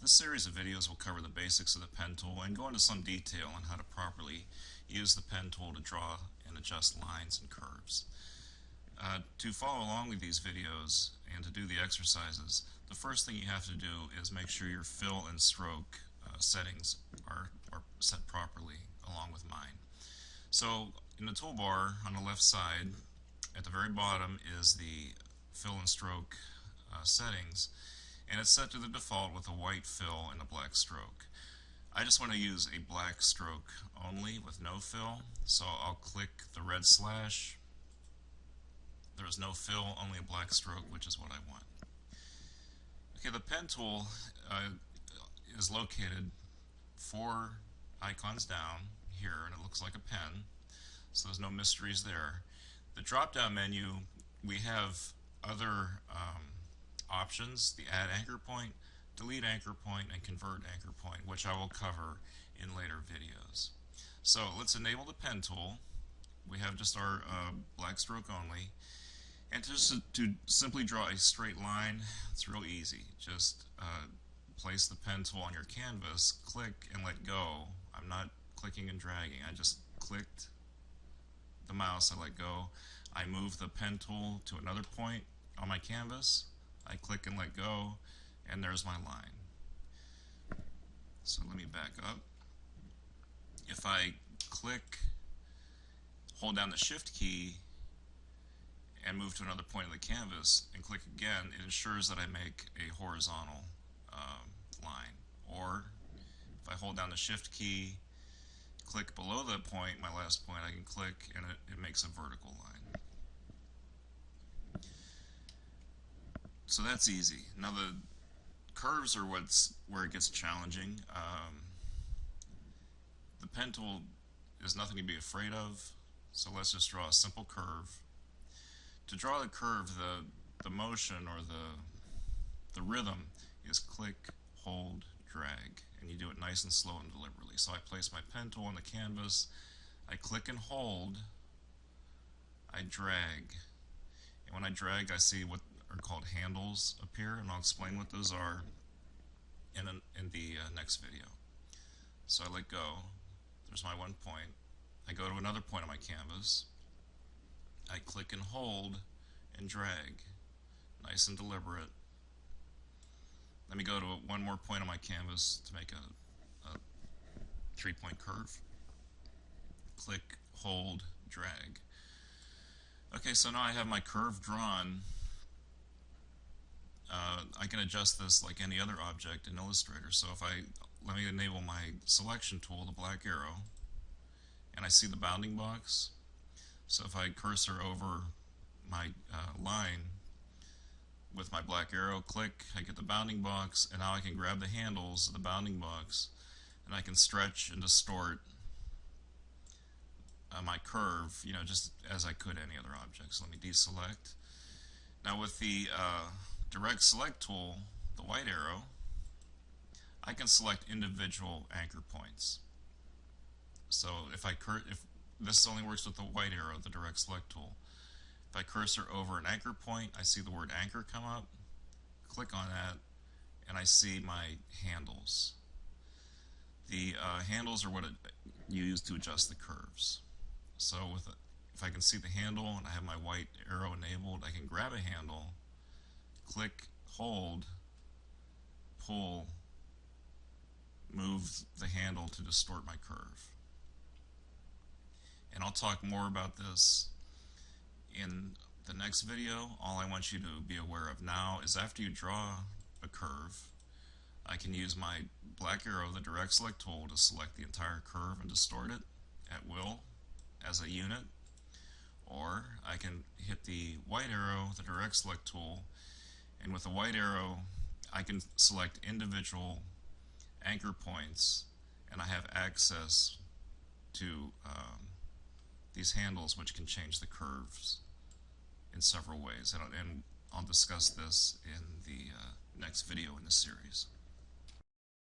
This series of videos will cover the basics of the pen tool and go into some detail on how to properly use the pen tool to draw and adjust lines and curves. To follow along with these videos and to do the exercises, the first thing you have to do is make sure your fill and stroke settings are set properly along with mine. So in the toolbar on the left side, at the very bottom is the fill and stroke settings, and it's set to the default with a white fill and a black stroke. I just want to use a black stroke only with no fill, so I'll click the red slash. There is no fill, only a black stroke, which is what I want. Okay, the pen tool is located 4 icons down here, and it looks like a pen, so there's no mysteries there. The drop-down menu, we have other options: the add anchor point, delete anchor point, and convert anchor point, which I will cover in later videos. So let's enable the pen tool. We have just our black stroke only, and just to simply draw a straight line, it's real easy. Just place the pen tool on your canvas, click and let go. I'm not clicking and dragging, I just clicked the mouse, I let go. I move the pen tool to another point on my canvas, I click and let go, and there's my line. So let me back up. If I click, hold down the shift key, and move to another point of the canvas and click again, it ensures that I make a horizontal line. Or if I hold down the shift key, click below that point, my last point, I can click and it makes a vertical line. So that's easy. Now the curves are where it gets challenging. The pen tool is nothing to be afraid of, so let's just draw a simple curve. To draw the curve, the motion or the rhythm is click, hold, drag, and you do it nice and slow and deliberately. So I place my pen tool on the canvas, I click and hold, I drag, and when I drag I see what are called handles appear, and I'll explain what those are in the next video. So I let go, there's my one point, I go to another point on my canvas, I click and hold and drag, nice and deliberate. Let me go to one more point on my canvas to make a 3-point curve. Click, hold, drag. Okay, so now I have my curve drawn. I can adjust this like any other object in Illustrator. So let me enable my selection tool, the black arrow, and I see the bounding box. So if I cursor over my line with my black arrow, click, I get the bounding box, and now I can grab the handles of the bounding box and I can stretch and distort my curve, just as I could any other object. So let me deselect. Now with the direct select tool, the white arrow, I can select individual anchor points. So if this only works with the white arrow, the direct select tool. If I cursor over an anchor point, I see the word anchor come up, click on that, and I see my handles. The handles are what you use to adjust the curves. So if I can see the handle and I have my white arrow enabled, I can grab a handle, click, hold, pull, move the handle to distort my curve. And I'll talk more about this in the next video. All I want you to be aware of now is after you draw a curve, I can use my black arrow, the direct select tool, to select the entire curve and distort it at will as a unit. Or I can hit the white arrow, the direct select tool, and with the white arrow I can select individual anchor points, and I have access to these handles which can change the curves in several ways, and I'll discuss this in the next video in this series.